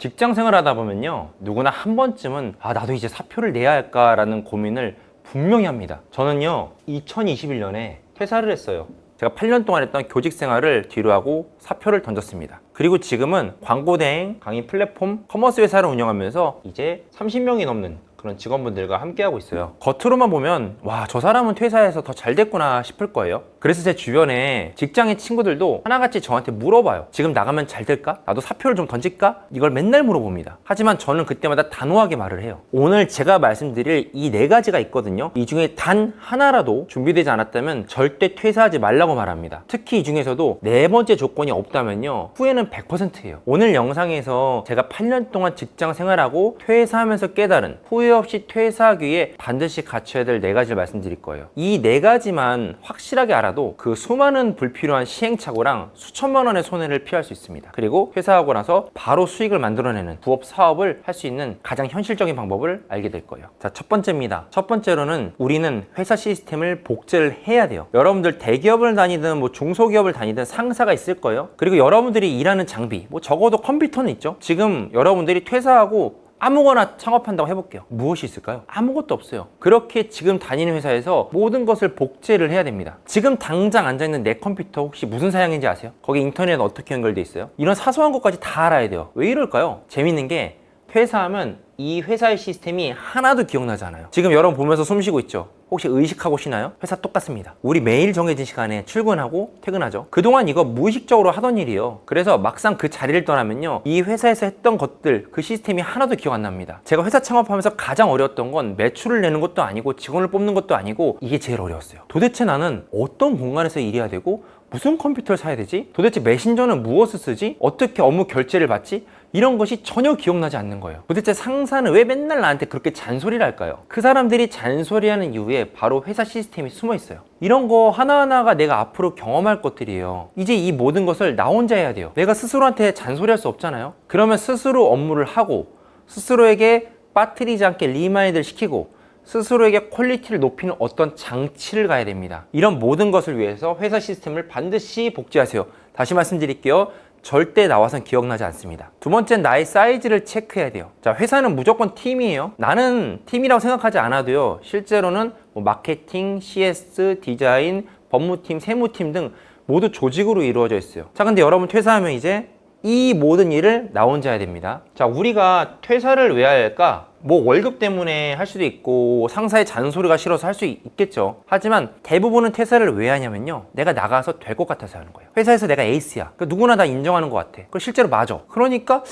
직장 생활하다 보면요, 누구나 한 번쯤은 나도 이제 사표를 내야 할까라는 고민을 분명히 합니다. 저는요 2021년에 퇴사를 했어요. 제가 8년 동안 했던 교직 생활을 뒤로 하고 사표를 던졌습니다. 그리고 지금은 광고 대행, 강의 플랫폼, 커머스 회사를 운영하면서 이제 30명이 넘는 그런 직원분들과 함께 하고 있어요. 겉으로만 보면 와, 저 사람은 퇴사해서 더 잘 됐구나 싶을 거예요. 그래서 제 주변에 직장인 친구들도 하나같이 저한테 물어봐요. 지금 나가면 잘 될까? 나도 사표를 좀 던질까? 이걸 맨날 물어봅니다. 하지만 저는 그때마다 단호하게 말을 해요. 오늘 제가 말씀드릴 이 4가지가 있거든요. 이 중에 단 하나라도 준비되지 않았다면 절대 퇴사하지 말라고 말합니다. 특히 이 중에서도 4번째 조건이 없다면요, 후회는 100%예요. 오늘 영상에서 제가 8년 동안 직장 생활하고 퇴사하면서 깨달은 후회 없이 퇴사하기 위해 반드시 갖춰야 될 4가지를 말씀드릴 거예요. 이 4가지만 확실하게 알아도 그 수많은 불필요한 시행착오랑 수천만 원의 손해를 피할 수 있습니다. 그리고 퇴사하고 나서 바로 수익을 만들어내는 부업 사업을 할 수 있는 가장 현실적인 방법을 알게 될 거예요. 자, 첫 번째입니다. 첫 번째로는 우리는 회사 시스템을 복제를 해야 돼요. 여러분들 대기업을 다니든 중소기업을 다니든 상사가 있을 거예요. 그리고 여러분들이 일하는 장비, 적어도 컴퓨터는 있죠. 지금 여러분들이 퇴사하고 아무거나 창업한다고 해볼게요. 무엇이 있을까요? 아무것도 없어요. 그렇게 지금 다니는 회사에서 모든 것을 복제를 해야 됩니다. 지금 당장 앉아있는 내 컴퓨터 혹시 무슨 사양인지 아세요? 거기 인터넷 어떻게 연결돼 있어요? 이런 사소한 것까지 다 알아야 돼요. 왜 이럴까요? 재밌는 게 퇴사하면 이 회사의 시스템이 하나도 기억나지 않아요. 지금 여러분 보면서 숨 쉬고 있죠? 혹시 의식하고 쉬나요? 회사 똑같습니다. 우리 매일 정해진 시간에 출근하고 퇴근하죠. 그동안 이거 무의식적으로 하던 일이에요. 그래서 막상 그 자리를 떠나면요, 이 회사에서 했던 것들, 그 시스템이 하나도 기억 안 납니다. 제가 회사 창업하면서 가장 어려웠던 건 매출을 내는 것도 아니고 직원을 뽑는 것도 아니고 이게 제일 어려웠어요. 도대체 나는 어떤 공간에서 일해야 되고 무슨 컴퓨터를 사야 되지? 도대체 메신저는 무엇을 쓰지? 어떻게 업무 결제를 받지? 이런 것이 전혀 기억나지 않는 거예요. 도대체 상사는 왜 맨날 나한테 그렇게 잔소리를 할까요? 그 사람들이 잔소리하는 이유에 바로 회사 시스템이 숨어 있어요. 이런 거 하나하나가 내가 앞으로 경험할 것들이에요. 이제 이 모든 것을 나 혼자 해야 돼요. 내가 스스로한테 잔소리할 수 없잖아요. 그러면 스스로 업무를 하고 스스로에게 빠뜨리지 않게 리마인드를 시키고 스스로에게 퀄리티를 높이는 어떤 장치를 가야 됩니다. 이런 모든 것을 위해서 회사 시스템을 반드시 복제하세요. 다시 말씀드릴게요. 절대 나와선 기억나지 않습니다. 두 번째는 나의 사이즈를 체크해야 돼요. 자, 회사는 무조건 팀이에요. 나는 팀이라고 생각하지 않아도요, 실제로는 마케팅, CS, 디자인, 법무팀, 세무팀 등 모두 조직으로 이루어져 있어요. 자, 근데 여러분 퇴사하면 이제 이 모든 일을 나 혼자 해야 됩니다. 자, 우리가 퇴사를 왜 해야 할까? 월급 때문에 할 수도 있고 상사의 잔소리가 싫어서 할 수 있겠죠. 하지만 대부분은 퇴사를 왜 하냐면요, 내가 나가서 될 것 같아서 하는 거예요. 회사에서 내가 에이스야. 그러니까 누구나 다 인정하는 것 같아. 그 실제로 맞아. 그러니까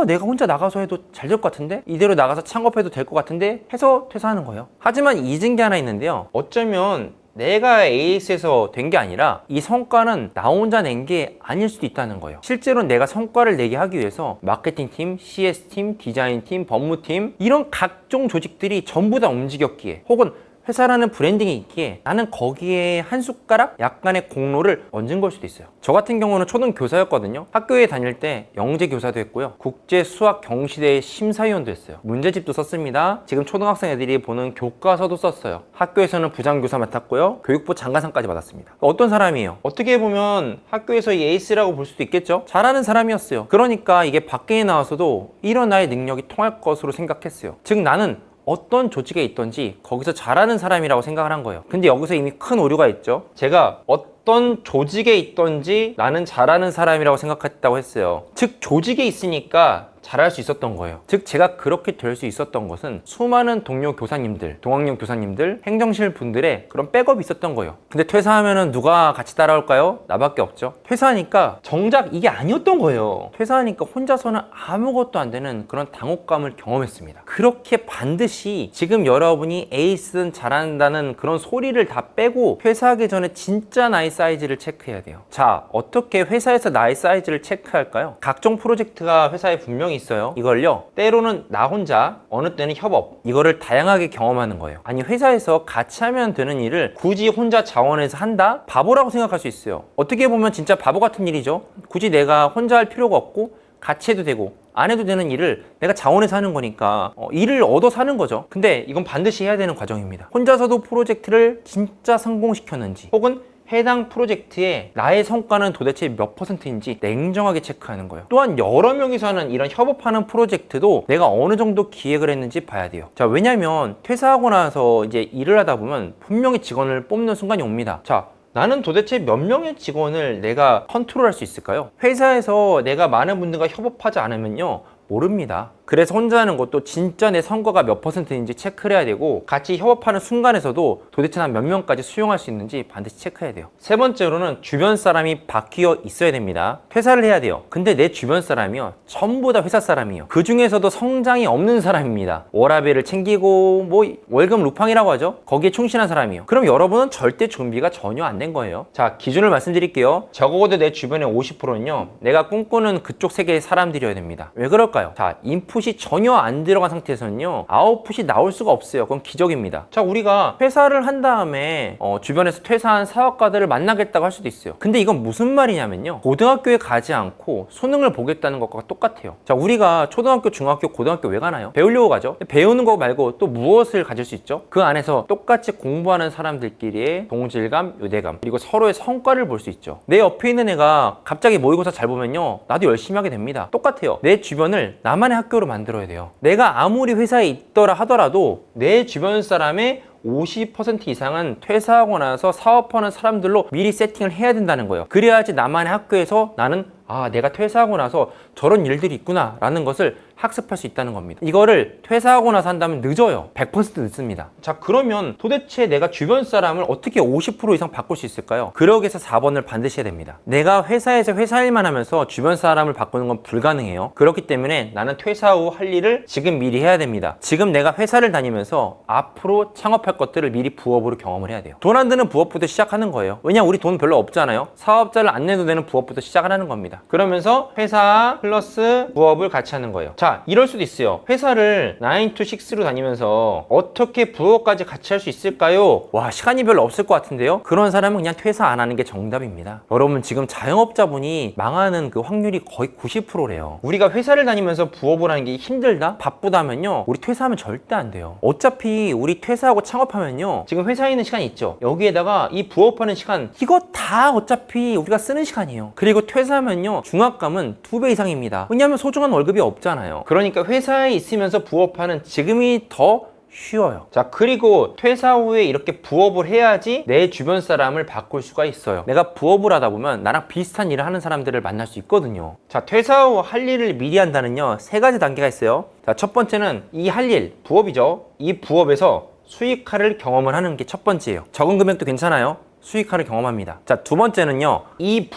내가 혼자 나가서 해도 잘 될 것 같은데? 이대로 나가서 창업해도 될 것 같은데? 해서 퇴사하는 거예요. 하지만 잊은 게 하나 있는데요, 어쩌면 내가 에이스에서 된 게 아니라 이 성과는 나 혼자 낸 게 아닐 수도 있다는 거예요. 실제로 내가 성과를 내게 하기 위해서 마케팅팀, CS팀, 디자인팀, 법무팀 이런 각종 조직들이 전부 다 움직였기에, 혹은 회사라는 브랜딩이 있기에 나는 거기에 한 숟가락 약간의 공로를 얹은 걸 수도 있어요. 저 같은 경우는 초등교사였거든요. 학교에 다닐 때 영재교사도 했고요, 국제 수학 경시대의 심사위원도 했어요. 문제집도 썼습니다. 지금 초등학생 애들이 보는 교과서도 썼어요. 학교에서는 부장교사 맡았고요, 교육부 장관상까지 받았습니다. 어떤 사람이에요? 어떻게 보면 학교에서 이 에이스라고 볼 수도 있겠죠. 잘하는 사람이었어요. 그러니까 이게 밖에 나와서도 이런 나의 능력이 통할 것으로 생각했어요. 즉 나는 어떤 조직에 있던지 거기서 잘하는 사람이라고 생각을 한 거예요. 근데 여기서 이미 큰 오류가 있죠. 제가 어떤 조직에 있던지 나는 잘하는 사람이라고 생각했다고 했어요. 즉 조직에 있으니까 잘할 수 있었던 거예요. 즉 제가 그렇게 될 수 있었던 것은 수많은 동료 교사님들, 동학년 교사님들, 행정실 분들의 그런 백업이 있었던 거예요. 근데 퇴사하면은 누가 같이 따라올까요? 나밖에 없죠. 퇴사하니까 정작 이게 아니었던 거예요. 퇴사하니까 혼자서는 아무것도 안 되는 그런 당혹감을 경험했습니다. 그렇게 반드시 지금 여러분이 에이스는 잘한다는 그런 소리를 다 빼고 퇴사하기 전에 진짜 나의 사이즈를 체크해야 돼요. 자, 어떻게 회사에서 나의 사이즈를 체크할까요? 각종 프로젝트가 회사에 분명히 있어요. 이걸요, 때로는 나 혼자, 어느 때는 협업, 이거를 다양하게 경험하는 거예요. 아니, 회사에서 같이 하면 되는 일을 굳이 혼자 자원해서 한다? 바보라고 생각할 수 있어요. 어떻게 보면 진짜 바보 같은 일이죠. 굳이 내가 혼자 할 필요가 없고 같이 해도 되고 안 해도 되는 일을 내가 자원해서 하는 거니까 일을 얻어 사는 거죠. 근데 이건 반드시 해야 되는 과정입니다. 혼자서도 프로젝트를 진짜 성공시켰는지, 혹은 해당 프로젝트에 나의 성과는 도대체 몇 %인지 냉정하게 체크하는 거예요. 또한 여러 명이서 하는 이런 협업하는 프로젝트도 내가 어느 정도 기획을 했는지 봐야 돼요. 자, 왜냐면 퇴사하고 나서 이제 일을 하다 보면 분명히 직원을 뽑는 순간이 옵니다. 자, 나는 도대체 몇 명의 직원을 내가 컨트롤할 수 있을까요? 회사에서 내가 많은 분들과 협업하지 않으면요, 모릅니다. 그래서 혼자 하는 것도 진짜 내 성과가 몇 %인지 체크를 해야 되고, 같이 협업하는 순간에서도 도대체 난 몇 명까지 수용할 수 있는지 반드시 체크해야 돼요. 세 번째로는 주변 사람이 바뀌어 있어야 됩니다. 퇴사를 해야 돼요. 근데 내 주변 사람이요, 전부 다 회사 사람이요. 그 중에서도 성장이 없는 사람입니다. 워라밸을 챙기고 뭐 월급 루팡이라고 하죠. 거기에 충실한 사람이요. 그럼 여러분은 절대 준비가 전혀 안 된 거예요. 자, 기준을 말씀드릴게요. 적어도 내 주변의 50%는요, 내가 꿈꾸는 그쪽 세계의 사람들이어야 됩니다. 왜 그럴까요? 자, 인풋이 전혀 안 들어간 상태에서는요, 아웃풋이 나올 수가 없어요. 그건 기적입니다. 자, 우리가 회사를 한 다음에 주변에서 퇴사한 사업가들을 만나겠다고 할 수도 있어요. 근데 이건 무슨 말이냐면요, 고등학교에 가지 않고 수능을 보겠다는 것과 똑같아요. 자, 우리가 초등학교, 중학교, 고등학교 왜 가나요? 배우려고 가죠. 배우는 거 말고 또 무엇을 가질 수 있죠? 그 안에서 똑같이 공부하는 사람들끼리의 동질감, 유대감, 그리고 서로의 성과를 볼 수 있죠. 내 옆에 있는 애가 갑자기 모의고사 잘 보면요, 나도 열심히 하게 됩니다. 똑같아요. 내 주변을 나만의 학교로 만들어야 돼요. 내가 아무리 회사에 있더라 하더라도 내 주변 사람의 50% 이상은 퇴사하고 나서 사업하는 사람들로 미리 세팅을 해야 된다는 거예요. 그래야지 나만의 학교에서 나는 내가 퇴사하고 나서 저런 일들이 있구나 라는 것을 학습할 수 있다는 겁니다. 이거를 퇴사하고 나서 한다면 늦어요. 100% 늦습니다. 자, 그러면 도대체 내가 주변 사람을 어떻게 50% 이상 바꿀 수 있을까요? 그러기 위해서 4번을 반드시 해야 됩니다. 내가 회사에서 회사 일만 하면서 주변 사람을 바꾸는 건 불가능해요. 그렇기 때문에 나는 퇴사 후 할 일을 지금 미리 해야 됩니다. 지금 내가 회사를 다니면서 앞으로 창업할 것들을 미리 부업으로 경험을 해야 돼요. 돈 안 드는 부업부터 시작하는 거예요. 왜냐면 우리 돈 별로 없잖아요. 사업자를 안 내도 되는 부업부터 시작을 하는 겁니다. 그러면서 회사 플러스 부업을 같이 하는 거예요. 자, 이럴 수도 있어요. 회사를 9 to 6로 다니면서 어떻게 부업까지 같이 할 수 있을까요? 와, 시간이 별로 없을 것 같은데요? 그런 사람은 그냥 퇴사 안 하는 게 정답입니다. 여러분, 지금 자영업자분이 망하는 그 확률이 거의 90%래요. 우리가 회사를 다니면서 부업을 하는 게 힘들다? 바쁘다면요, 우리 퇴사하면 절대 안 돼요. 어차피 우리 퇴사하고 창업하면요, 지금 회사에 있는 시간이 있죠. 여기에다가 이 부업하는 시간, 이거 다 어차피 우리가 쓰는 시간이에요. 그리고 퇴사하면요, 중압감은 2배 이상입니다. 왜냐하면 소중한 월급이 없잖아요. 그러니까 회사에 있으면서 부업하는 지금이 더 쉬워요. 자, 그리고 퇴사 후에 이렇게 부업을 해야지 내 주변 사람을 바꿀 수가 있어요. 내가 부업을 하다 보면 나랑 비슷한 일을 하는 사람들을 만날 수 있거든요. 자, 퇴사 후 할 일을 미리 한다는요, 3가지 단계가 있어요. 자, 첫 번째는 이 할 일, 부업이죠. 이 부업에서 수익화를 경험을 하는 게 첫 번째예요. 적은 금액도 괜찮아요. 수익화를 경험합니다. 자, 두 번째는요, 이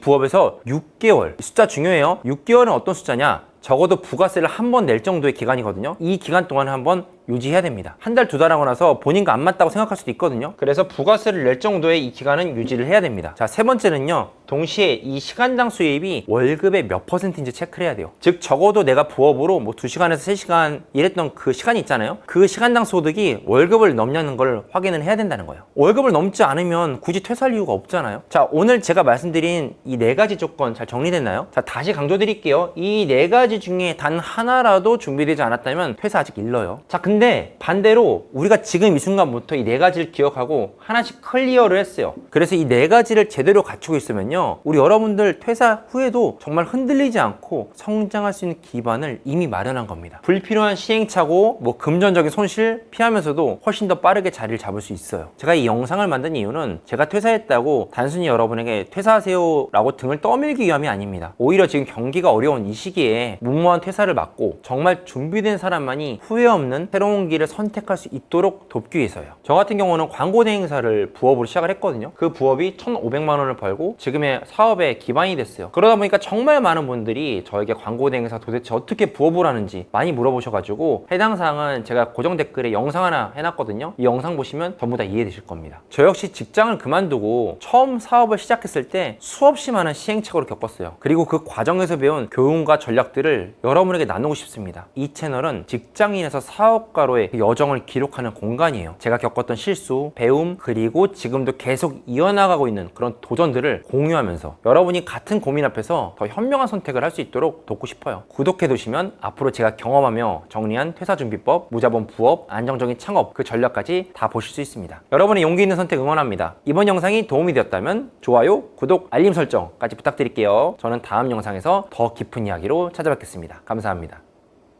부업에서 6개월, 숫자 중요해요. 6개월은 어떤 숫자냐? 적어도 부가세를 한 번 낼 정도의 기간이거든요. 이 기간 동안 한번 유지해야 됩니다. 한 달, 2달 하고 나서 본인과 안 맞다고 생각할 수도 있거든요. 그래서 부가세를 낼 정도의 이 기간은 유지를 해야 됩니다. 자, 세 번째는요, 동시에 이 시간당 수입이 월급의 몇 %인지 체크를 해야 돼요. 즉, 적어도 내가 부업으로 뭐 2시간에서 3시간 일했던 그 시간이 있잖아요. 그 시간당 소득이 월급을 넘냐는 걸 확인을 해야 된다는 거예요. 월급을 넘지 않으면 굳이 퇴사할 이유가 없잖아요. 자, 오늘 제가 말씀드린 이 4가지 조건 잘 정리됐나요? 자, 다시 강조드릴게요. 이 4가지 중에 단 하나라도 준비되지 않았다면 퇴사 아직 일러요. 자, 근데 반대로 우리가 지금 이 순간부터 이 4가지를 기억하고 하나씩 클리어를 했어요. 그래서 이 4가지를 제대로 갖추고 있으면요, 우리 여러분들 퇴사 후에도 정말 흔들리지 않고 성장할 수 있는 기반을 이미 마련한 겁니다. 불필요한 시행착오, 금전적인 손실 피하면서도 훨씬 더 빠르게 자리를 잡을 수 있어요. 제가 이 영상을 만든 이유는 제가 퇴사했다고 단순히 여러분에게 퇴사하세요 라고 등을 떠밀기 위함이 아닙니다. 오히려 지금 경기가 어려운 이 시기에 무모한 퇴사를 막고 정말 준비된 사람만이 후회 없는 새로운 길을 선택할 수 있도록 돕기 위해서요. 저 같은 경우는 광고 대행사를 부업으로 시작을 했거든요. 그 부업이 1,500만 원을 벌고 지금의 사업의 기반이 됐어요. 그러다 보니까 정말 많은 분들이 저에게 광고 대행사 도대체 어떻게 부업을 하는지 많이 물어보셔가지고 해당 사항은 제가 고정 댓글에 영상 하나 해놨거든요. 이 영상 보시면 전부 다 이해되실 겁니다. 저 역시 직장을 그만두고 처음 사업을 시작했을 때 수없이 많은 시행착오를 겪었어요. 그리고 그 과정에서 배운 교훈과 전략들을 여러분에게 나누고 싶습니다. 이 채널은 직장인에서 사업가 창업가로의 그 여정을 기록하는 공간이에요. 제가 겪었던 실수, 배움, 그리고 지금도 계속 이어나가고 있는 그런 도전들을 공유하면서 여러분이 같은 고민 앞에서 더 현명한 선택을 할 수 있도록 돕고 싶어요. 구독해 두시면 앞으로 제가 경험하며 정리한 퇴사준비법, 무자본 부업, 안정적인 창업 그 전략까지 다 보실 수 있습니다. 여러분의 용기 있는 선택 응원합니다. 이번 영상이 도움이 되었다면 좋아요, 구독, 알림 설정까지 부탁드릴게요. 저는 다음 영상에서 더 깊은 이야기로 찾아뵙겠습니다. 감사합니다.